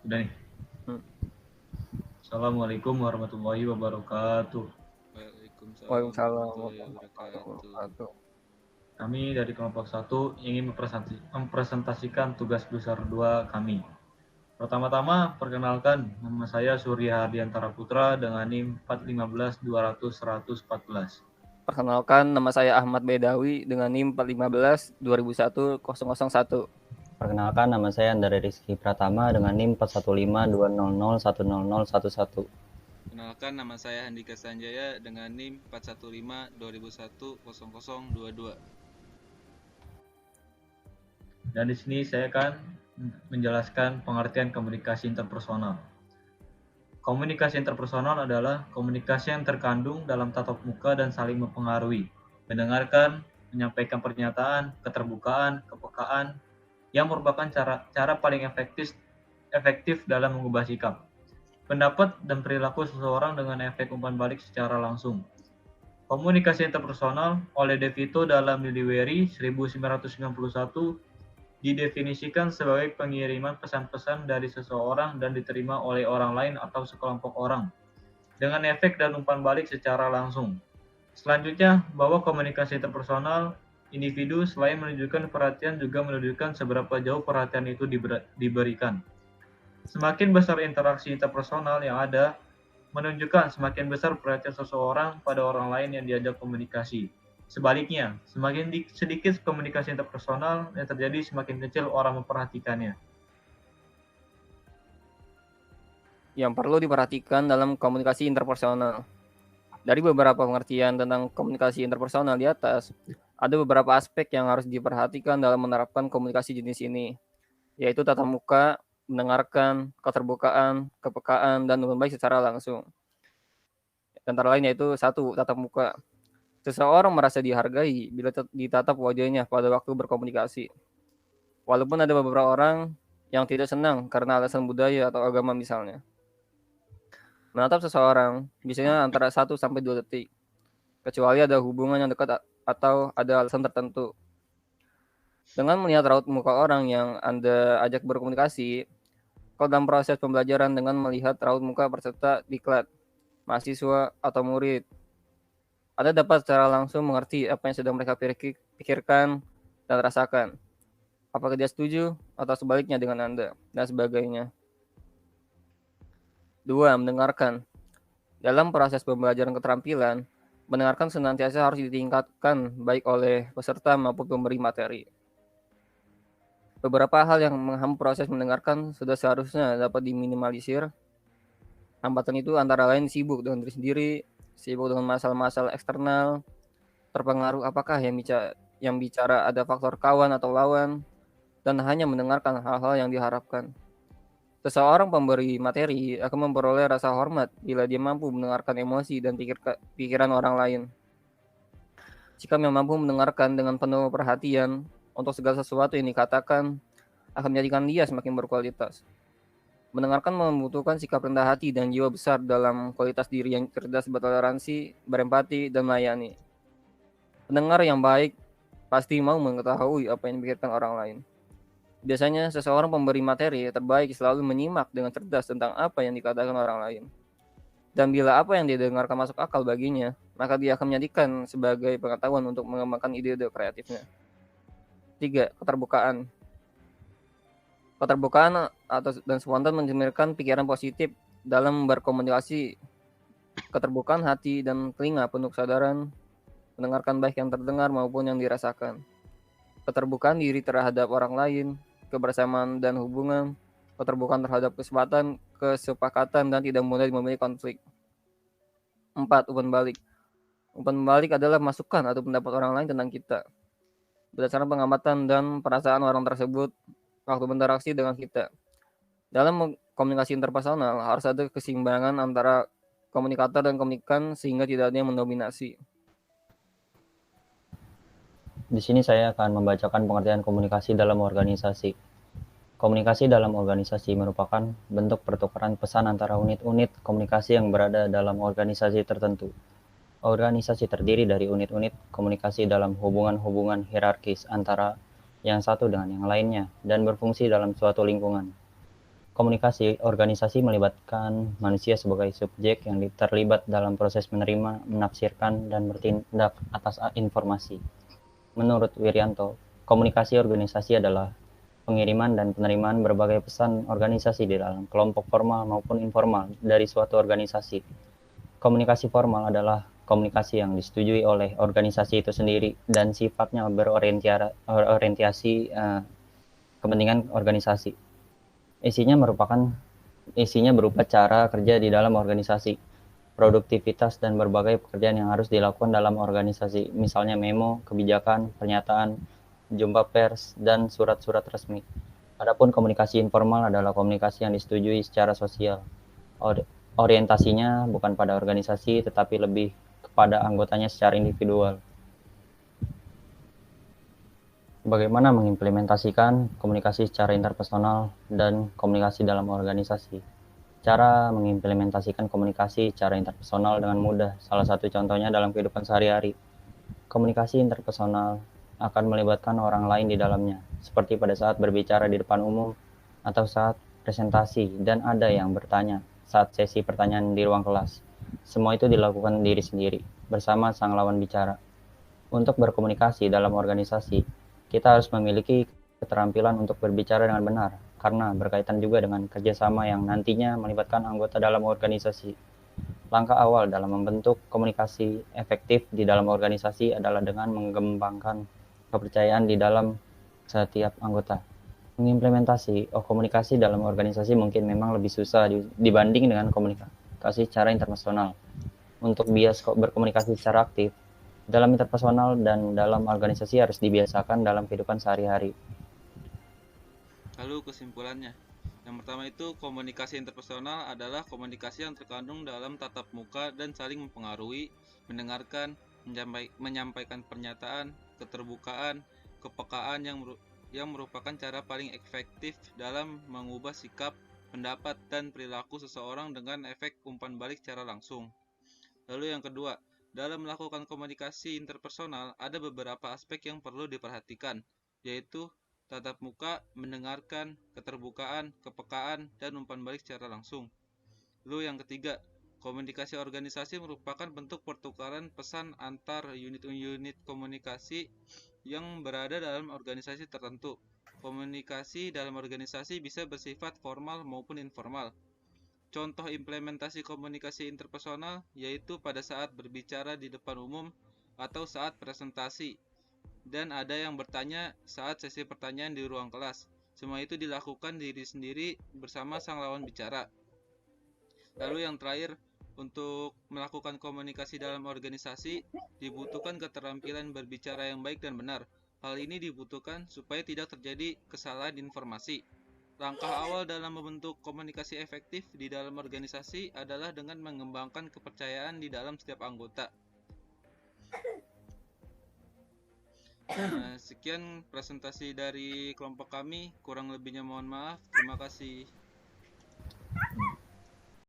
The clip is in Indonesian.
Udah nih. Hmm. Assalamualaikum warahmatullahi wabarakatuh. Waalaikumsalam Waalaikumsalam warahmatullahi warahmatullahi wabarakatuh. wabarakatuh. Kami dari kelompok 1 ingin mempresentasikan tugas besar 2 kami. Pertama-tama, perkenalkan, nama saya Surya Hardiantara Putra dengan NIM 415200114. Perkenalkan, nama saya Ahmad Bedawi dengan NIM 415-2001-001. Perkenalkan, nama saya Andara Rizky Pratama dengan NIM 41520010011. Kenalkan, nama saya Handika Sanjaya dengan NIM 415-2001-0022. Dan di sini saya akan menjelaskan pengertian komunikasi interpersonal. Komunikasi interpersonal adalah komunikasi yang terkandung dalam tatap muka dan saling mempengaruhi, mendengarkan, menyampaikan pernyataan, keterbukaan, kepekaan, yang merupakan cara paling efektif dalam mengubah sikap, pendapat, dan perilaku seseorang dengan efek umpan balik secara langsung. Komunikasi interpersonal oleh De Vito dalam Delivery 1991 didefinisikan sebagai pengiriman pesan-pesan dari seseorang dan diterima oleh orang lain atau sekelompok orang, dengan efek dan umpan balik secara langsung. Selanjutnya, bahwa komunikasi interpersonal individu selain menunjukkan perhatian juga menunjukkan seberapa jauh perhatian itu diberikan. Semakin besar interaksi interpersonal yang ada, menunjukkan semakin besar perhatian seseorang pada orang lain yang diajak komunikasi. Sebaliknya, semakin sedikit komunikasi interpersonal yang terjadi, semakin kecil orang memperhatikannya. Yang perlu diperhatikan dalam komunikasi interpersonal. Dari beberapa pengertian tentang komunikasi interpersonal di atas, ada beberapa aspek yang harus diperhatikan dalam menerapkan komunikasi jenis ini, yaitu tatap muka, mendengarkan, keterbukaan, kepekaan, dan umpan balik secara langsung. Antara lain yaitu 1. Tatap muka. Seseorang merasa dihargai bila ditatap wajahnya pada waktu berkomunikasi. Walaupun ada beberapa orang yang tidak senang karena alasan budaya atau agama misalnya. Menatap seseorang biasanya antara 1 sampai 2 detik, kecuali ada hubungan yang dekat atau ada alasan tertentu. Dengan melihat raut muka orang yang Anda ajak berkomunikasi, kalau dalam proses pembelajaran dengan melihat raut muka peserta diklat, mahasiswa atau murid, Anda dapat secara langsung mengerti apa yang sedang mereka pikirkan dan rasakan. Apakah dia setuju atau sebaliknya dengan Anda, dan sebagainya. 2. Mendengarkan. Dalam proses pembelajaran keterampilan, mendengarkan senantiasa harus ditingkatkan baik oleh peserta maupun pemberi materi. Beberapa hal yang menghambat proses mendengarkan sudah seharusnya dapat diminimalisir. Hambatan itu antara lain sibuk dengan diri sendiri, sibuk dengan masalah-masalah eksternal, terpengaruh apakah yang bicara ada faktor kawan atau lawan, dan hanya mendengarkan hal-hal yang diharapkan. Seseorang pemberi materi akan memperoleh rasa hormat bila dia mampu mendengarkan emosi dan pikiran orang lain. Jika dia mampu mendengarkan dengan penuh perhatian untuk segala sesuatu yang dikatakan, akan menjadikan dia semakin berkualitas. Mendengarkan membutuhkan sikap rendah hati dan jiwa besar dalam kualitas diri yang cerdas, bertoleransi, berempati, dan melayani. Pendengar yang baik pasti mau mengetahui apa yang dipikirkan orang lain. Biasanya seseorang pemberi materi terbaik selalu menyimak dengan cerdas tentang apa yang dikatakan orang lain. Dan bila apa yang didengarkan masuk akal baginya, maka dia akan menjadikan sebagai pengetahuan untuk mengembangkan ide-ide kreatifnya. 3. Keterbukaan. Keterbukaan dan spontan mencerminkan pikiran positif dalam berkomunikasi. Keterbukaan hati dan telinga penuh kesadaran, mendengarkan baik yang terdengar maupun yang dirasakan. Keterbukaan diri terhadap orang lain, kebersamaan dan hubungan, keterbukaan terhadap kesepakatan dan tidak mudah memiliki konflik. 4. Umpan balik. Umpan balik adalah masukan atau pendapat orang lain tentang kita, berdasarkan pengamatan dan perasaan orang tersebut waktu berinteraksi dengan kita. Dalam komunikasi interpersonal harus ada keseimbangan antara komunikator dan komunikan sehingga tidak ada yang mendominasi. Di sini saya akan membacakan pengertian komunikasi dalam organisasi. Komunikasi dalam organisasi merupakan bentuk pertukaran pesan antara unit-unit komunikasi yang berada dalam organisasi tertentu. Organisasi terdiri dari unit-unit komunikasi dalam hubungan-hubungan hierarkis antara yang satu dengan yang lainnya dan berfungsi dalam suatu lingkungan. Komunikasi organisasi melibatkan manusia sebagai subjek yang terlibat dalam proses menerima, menafsirkan, dan bertindak atas informasi. Menurut Wirianto, komunikasi organisasi adalah pengiriman dan penerimaan berbagai pesan organisasi di dalam kelompok formal maupun informal dari suatu organisasi. Komunikasi formal adalah komunikasi yang disetujui oleh organisasi itu sendiri dan sifatnya berorientasi kepentingan organisasi. Isinya berupa cara kerja di dalam organisasi, produktivitas, dan berbagai pekerjaan yang harus dilakukan dalam organisasi, misalnya memo, kebijakan, pernyataan, jumpa pers, dan surat-surat resmi. Adapun komunikasi informal adalah komunikasi yang disetujui secara sosial. Orientasinya bukan pada organisasi, tetapi lebih kepada anggotanya secara individual. Bagaimana mengimplementasikan komunikasi secara interpersonal dan komunikasi dalam organisasi? Cara mengimplementasikan komunikasi secara interpersonal dengan mudah. Salah satu contohnya dalam kehidupan sehari-hari. Komunikasi interpersonal akan melibatkan orang lain di dalamnya, seperti pada saat berbicara di depan umum atau saat presentasi, dan ada yang bertanya saat sesi pertanyaan di ruang kelas. Semua itu dilakukan diri sendiri, bersama sang lawan bicara. Untuk berkomunikasi dalam organisasi, kita harus memiliki keterampilan untuk berbicara dengan benar, karena berkaitan juga dengan kerjasama yang nantinya melibatkan anggota dalam organisasi. Langkah awal dalam membentuk komunikasi efektif di dalam organisasi adalah dengan mengembangkan kepercayaan di dalam setiap anggota. Mengimplementasi komunikasi dalam organisasi mungkin memang lebih susah dibanding dengan komunikasi secara interpersonal. Untuk bias berkomunikasi secara aktif dalam interpersonal dan dalam organisasi harus dibiasakan dalam kehidupan sehari-hari. Lalu kesimpulannya, yang pertama itu komunikasi interpersonal adalah komunikasi yang terkandung dalam tatap muka dan saling mempengaruhi, mendengarkan, menyampaikan pernyataan, keterbukaan, kepekaan yang merupakan cara paling efektif dalam mengubah sikap, pendapat, dan perilaku seseorang dengan efek umpan balik secara langsung. Lalu yang kedua, dalam melakukan komunikasi interpersonal ada beberapa aspek yang perlu diperhatikan, yaitu tatap muka, mendengarkan, keterbukaan, kepekaan, dan umpan balik secara langsung. Lalu yang ketiga, komunikasi organisasi merupakan bentuk pertukaran pesan antar unit-unit komunikasi yang berada dalam organisasi tertentu. Komunikasi dalam organisasi bisa bersifat formal maupun informal. Contoh implementasi komunikasi interpersonal yaitu pada saat berbicara di depan umum atau saat presentasi, dan ada yang bertanya saat sesi pertanyaan di ruang kelas. Semua itu dilakukan diri sendiri bersama sang lawan bicara. Lalu yang terakhir, untuk melakukan komunikasi dalam organisasi dibutuhkan keterampilan berbicara yang baik dan benar. Hal ini dibutuhkan supaya tidak terjadi kesalahan informasi. Langkah awal dalam membentuk komunikasi efektif di dalam organisasi adalah dengan mengembangkan kepercayaan di dalam setiap anggota. Sekian presentasi dari kelompok kami, kurang lebihnya mohon maaf. Terima kasih.